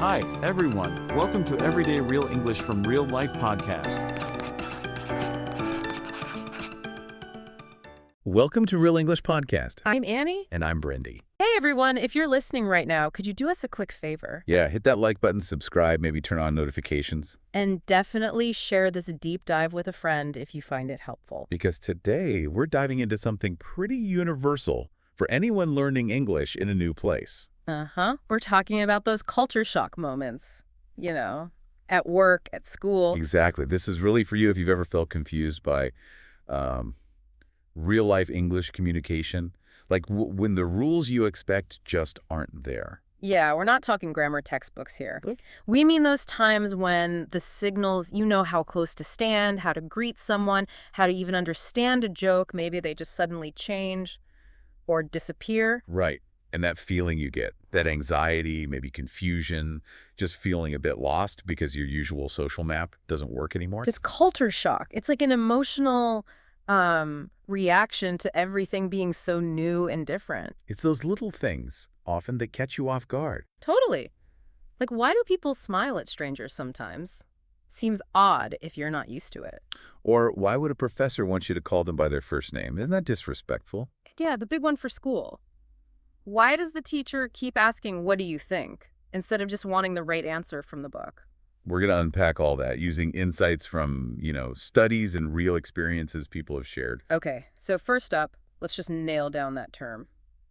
Hi, everyone. Welcome to Everyday Real English from Real Life podcast. Welcome to Real English Podcast. I'm Annie. And I'm Brendy. Hey, everyone. If you're listening right now, could you do us a quick favor? Yeah, hit that like button, subscribe, maybe turn on notifications. And definitely share this deep dive with a friend if you find it helpful. Because today we're diving into something pretty universal for anyone learning English in a new place. We're talking about those culture shock moments, at work, at school. Exactly. This is really for you if you've ever felt confused by real-life English communication. Like when the rules you expect just aren't there. Yeah, we're not talking grammar textbooks here. What? We mean those times when the signals, you know how close to stand, how to greet someone, how to even understand a joke. Maybe they just suddenly change or disappear. Right. And that feeling you get, that anxiety, maybe confusion, just feeling a bit lost because your usual social map doesn't work anymore. It's culture shock. It's like an emotional reaction to everything being so new and different. It's those little things, often, that catch you off guard. Totally. Like, why do people smile at strangers sometimes? Seems odd if you're not used to it. Or why would a professor want you to call them by their first name? Isn't that disrespectful? Yeah, the big one for school. Why does the teacher keep asking, what do you think, instead of just wanting the right answer from the book? We're going to unpack all that using insights from, studies and real experiences people have shared. Okay, so first up, let's just nail down that term,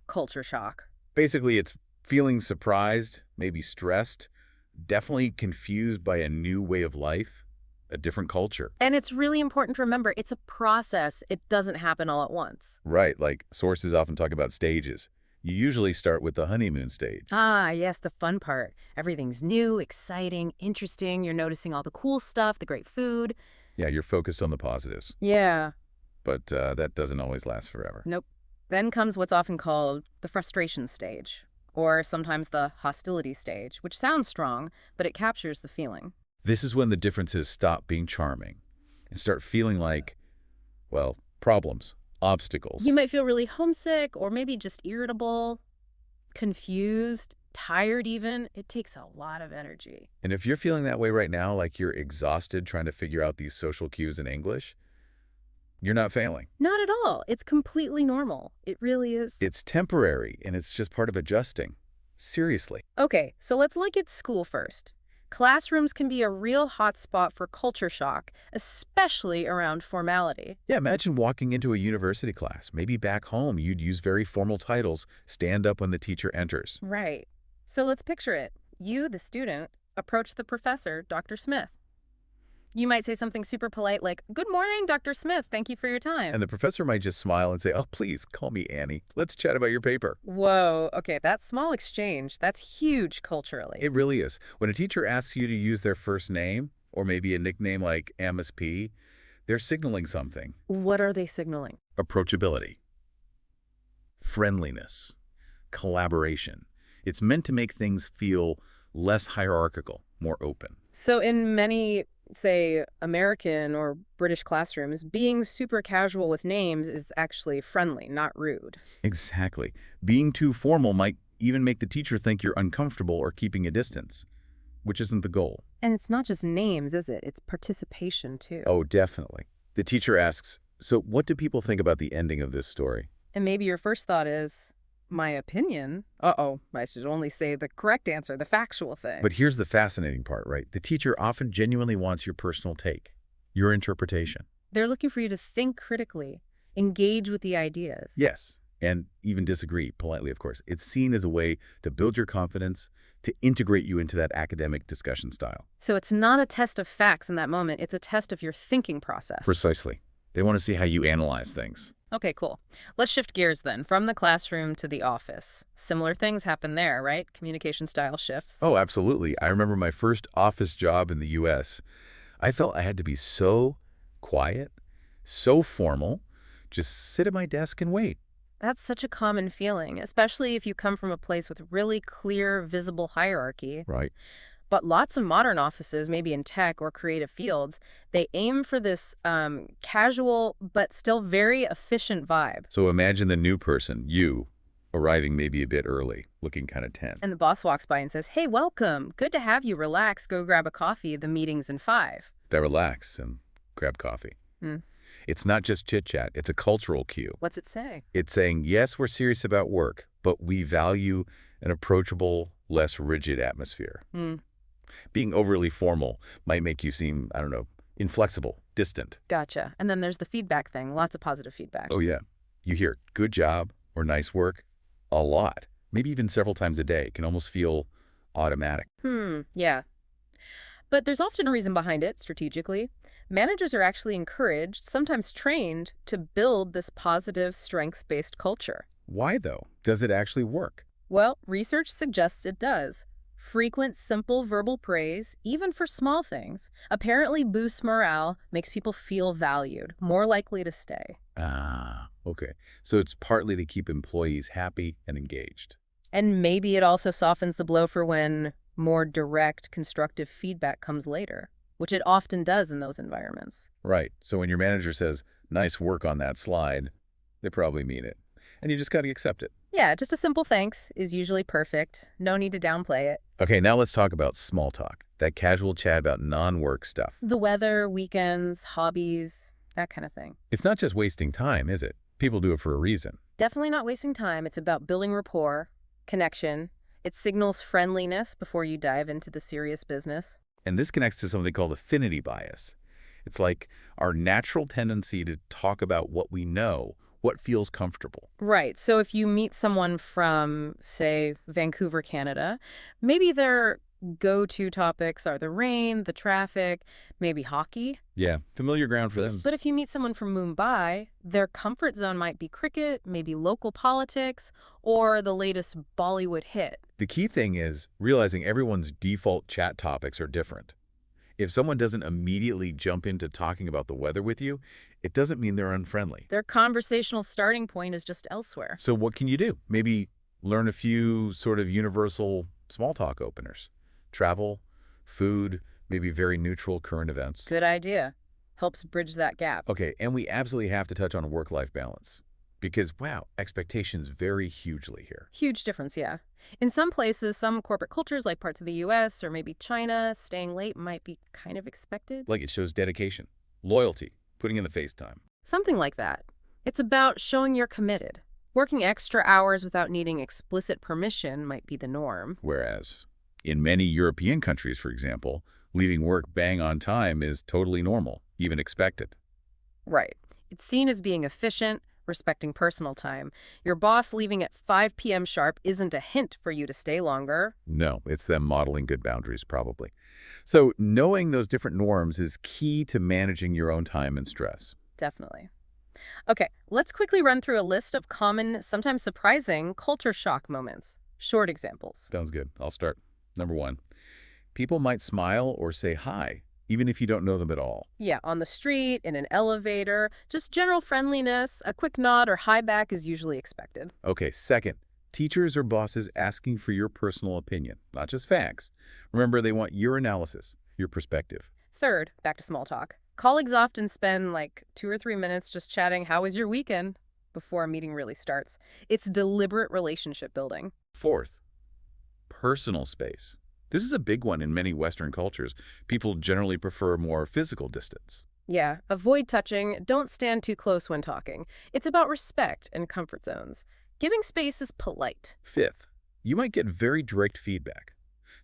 culture shock. Basically, it's feeling surprised, maybe stressed, definitely confused by a new way of life, a different culture. And it's really important to remember, it's a process. It doesn't happen all at once. Right, like sources often talk about stages. You usually start with the honeymoon stage. Ah, yes, the fun part. Everything's new, exciting, interesting. You're noticing all the cool stuff, the great food. Yeah, you're focused on the positives. Yeah. But that doesn't always last forever. Nope. Then comes what's often called the frustration stage, or sometimes the hostility stage, which sounds strong, but it captures the feeling. This is when the differences stop being charming and start feeling like, problems. Obstacles. You might feel really homesick or maybe just irritable, confused, tired even. It takes a lot of energy. And if you're feeling that way right now, like you're exhausted trying to figure out these social cues in English, you're not failing. Not at all. It's completely normal. It really is. It's temporary, and it's just part of adjusting. Seriously. Okay, so let's look at school first. Classrooms can be a real hotspot for culture shock, especially around formality. Yeah, imagine walking into a university class. Maybe back home, you'd use very formal titles, stand up when the teacher enters. Right. So let's picture it. You, the student, approach the professor, Dr. Smith. You might say something super polite like, "Good morning, Dr. Smith. Thank you for your time." And the professor might just smile and say, "Oh, please, call me Annie. Let's chat about your paper." Whoa, okay, that small exchange, that's huge culturally. It really is. When a teacher asks you to use their first name, or maybe a nickname like Amos P., they're signaling something. What are they signaling? Approachability, friendliness, collaboration. It's meant to make things feel less hierarchical, more open. So in many, say, American or British classrooms, being super casual with names is actually friendly, not rude. Exactly. Being too formal might even make the teacher think you're uncomfortable or keeping a distance, which isn't the goal. And it's not just names, is it? It's participation, too. Oh, definitely. The teacher asks, "So what do people think about the ending of this story?" And maybe your first thought is, my opinion? Uh-oh, I should only say the correct answer, the factual thing. But here's the fascinating part, right? The teacher often genuinely wants your personal take, your interpretation. They're looking for you to think critically, engage with the ideas. Yes, and even disagree, politely, of course. It's seen as a way to build your confidence, to integrate you into that academic discussion style. So it's not a test of facts in that moment, it's a test of your thinking process. Precisely. They want to see how you analyze things. Okay, cool. Let's shift gears then, from the classroom to the office. Similar things happen there, right? Communication style shifts. Oh, absolutely. I remember my first office job in the U.S. I felt I had to be so quiet, so formal, just sit at my desk and wait. That's such a common feeling, especially if you come from a place with really clear, visible hierarchy. Right. But lots of modern offices, maybe in tech or creative fields, they aim for this casual but still very efficient vibe. So imagine the new person, you, arriving maybe a bit early, looking kind of tense. And the boss walks by and says, "Hey, welcome. Good to have you. Relax. Go grab a coffee. The meeting's in 5." They relax and grab coffee. Hmm. It's not just chit-chat, it's a cultural cue. What's it say? It's saying, yes, we're serious about work, but we value an approachable, less rigid atmosphere. Hmm. Being overly formal might make you seem, I don't know, inflexible, distant. Gotcha. And then there's the feedback thing. Lots of positive feedback. Oh, yeah. You hear good job or nice work a lot, maybe even several times a day. It can almost feel automatic. Yeah. But there's often a reason behind it, strategically. Managers are actually encouraged, sometimes trained, to build this positive, strengths-based culture. Why, though? Does it actually work? Well, research suggests it does. Frequent, simple verbal praise, even for small things, apparently boosts morale, makes people feel valued, more likely to stay. Ah, okay. So it's partly to keep employees happy and engaged. And maybe it also softens the blow for when more direct, constructive feedback comes later, which it often does in those environments. Right. So when your manager says, nice work on that slide, they probably mean it. And you just got to accept it. Yeah, just a simple thanks is usually perfect. No need to downplay it. Okay, now let's talk about small talk, that casual chat about non-work stuff. The weather, weekends, hobbies, that kind of thing. It's not just wasting time, is it? People do it for a reason. Definitely not wasting time. It's about building rapport, connection. It signals friendliness before you dive into the serious business. And this connects to something called affinity bias. It's like our natural tendency to talk about what we know, what feels comfortable. Right. So if you meet someone from, say, Vancouver, Canada, maybe their go-to topics are the rain, the traffic, maybe hockey. Yeah, familiar ground for them. But if you meet someone from Mumbai, their comfort zone might be cricket, maybe local politics, or the latest Bollywood hit. The key thing is realizing everyone's default chat topics are different. If someone doesn't immediately jump into talking about the weather with you, it doesn't mean they're unfriendly. Their conversational starting point is just elsewhere. So what can you do? Maybe learn a few sort of universal small talk openers. Travel, food, maybe very neutral current events. Good idea. Helps bridge that gap. Okay, and we absolutely have to touch on work-life balance. Because, wow, expectations vary hugely here. Huge difference, yeah. In some places, some corporate cultures, like parts of the US or maybe China, staying late might be kind of expected. Like it shows dedication, loyalty, putting in the face time. Something like that. It's about showing you're committed. Working extra hours without needing explicit permission might be the norm. Whereas, in many European countries, for example, leaving work bang on time is totally normal, even expected. Right. It's seen as being efficient, respecting personal time. Your boss leaving at 5 p.m. sharp isn't a hint for you to stay longer. No, it's them modeling good boundaries, probably. So knowing those different norms is key to managing your own time and stress. Definitely. Okay, let's quickly run through a list of common, sometimes surprising, culture shock moments. Short examples. Sounds good. I'll start. Number 1, people might smile or say hi, even if you don't know them at all. Yeah, on the street, in an elevator, just general friendliness, a quick nod or hi back is usually expected. Okay, second, teachers or bosses asking for your personal opinion, not just facts. Remember, they want your analysis, your perspective. Third, back to small talk. Colleagues often spend like 2 or 3 minutes just chatting, "How was your weekend?" before a meeting really starts. It's deliberate relationship building. Fourth, personal space. This is a big one in many Western cultures. People generally prefer more physical distance. Yeah, avoid touching, don't stand too close when talking. It's about respect and comfort zones. Giving space is polite. Fifth, you might get very direct feedback.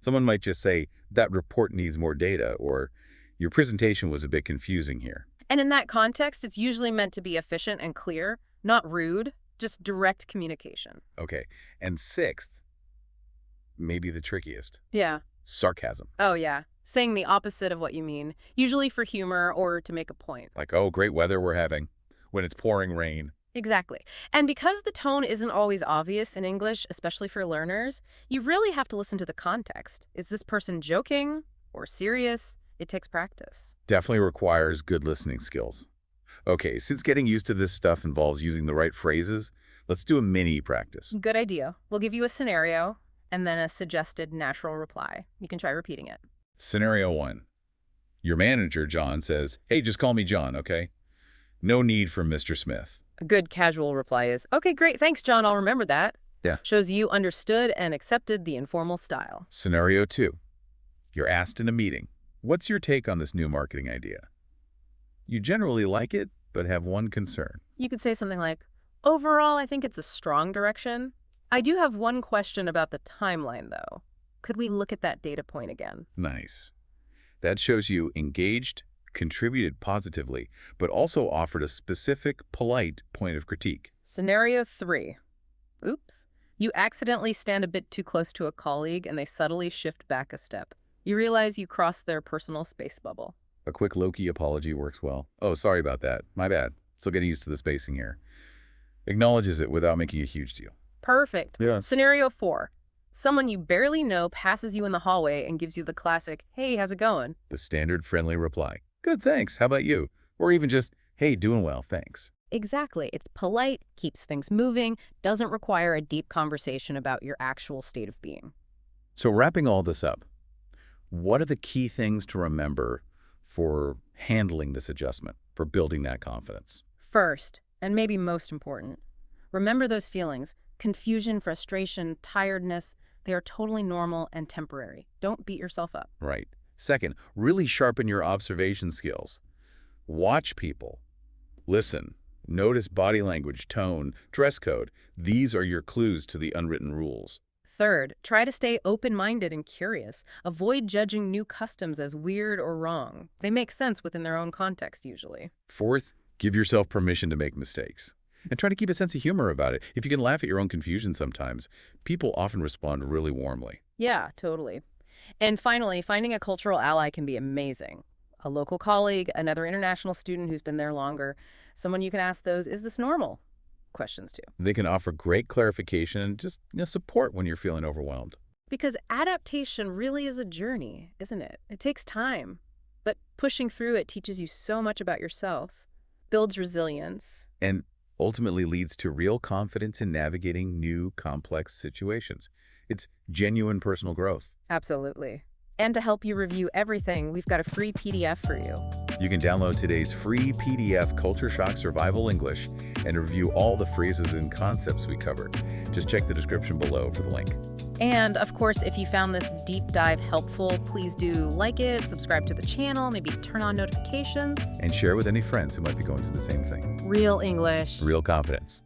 Someone might just say, that report needs more data, or your presentation was a bit confusing here. And in that context, it's usually meant to be efficient and clear, not rude, just direct communication. Okay, and sixth, maybe the trickiest, Yeah. sarcasm. Oh, yeah. Saying the opposite of what you mean, usually for humor or to make a point. Like, oh, great weather we're having, when it's pouring rain. Exactly. And because the tone isn't always obvious in English, especially for learners, you really have to listen to the context. Is this person joking or serious? It takes practice. Definitely requires good listening skills. Okay, since getting used to this stuff involves using the right phrases, let's do a mini practice. Good idea. We'll give you a scenario and then a suggested natural reply. You can try repeating it. Scenario 1. Your manager, John, says, hey, just call me John, okay? No need for Mr. Smith. A good casual reply is, "Okay, great, thanks, John, I'll remember that." Yeah. Shows you understood and accepted the informal style. Scenario 2. You're asked in a meeting, what's your take on this new marketing idea? You generally like it, but have one concern. You could say something like, overall, I think it's a strong direction. I do have one question about the timeline, though. Could we look at that data point again? Nice. That shows you engaged, contributed positively, but also offered a specific, polite point of critique. Scenario 3. Oops. You accidentally stand a bit too close to a colleague and they subtly shift back a step. You realize you crossed their personal space bubble. A quick low-key apology works well. Oh, sorry about that. My bad. Still getting used to the spacing here. Acknowledges it without making a huge deal. Perfect. Yeah. Scenario 4. Someone you barely know passes you in the hallway and gives you the classic, hey, how's it going? The standard friendly reply. Good, thanks. How about you? Or even just, hey, doing well, thanks. Exactly. It's polite, keeps things moving, doesn't require a deep conversation about your actual state of being. So wrapping all this up, what are the key things to remember for handling this adjustment, for building that confidence? First, and maybe most important, remember those feelings. Confusion, frustration, tiredness, they are totally normal and temporary. Don't beat yourself up. Right. Second, really sharpen your observation skills. Watch people. Listen. Notice body language, tone, dress code. These are your clues to the unwritten rules. Third, try to stay open-minded and curious. Avoid judging new customs as weird or wrong. They make sense within their own context, usually. Fourth, give yourself permission to make mistakes. And try to keep a sense of humor about it. If you can laugh at your own confusion sometimes, people often respond really warmly. Yeah, totally. And finally, finding a cultural ally can be amazing. A local colleague, another international student who's been there longer, someone you can ask those, is this normal? Questions to. They can offer great clarification and just support when you're feeling overwhelmed. Because adaptation really is a journey, isn't it? It takes time. But pushing through it teaches you so much about yourself, builds resilience. And ultimately leads to real confidence in navigating new, complex situations. It's genuine personal growth. Absolutely. And to help you review everything, we've got a free PDF for you. You can download today's free PDF, Culture Shock Survival English, and review all the phrases and concepts we covered. Just check the description below for the link. And, of course, if you found this deep dive helpful, please do like it, subscribe to the channel, maybe turn on notifications. And share with any friends who might be going through the same thing. Real English. Real confidence.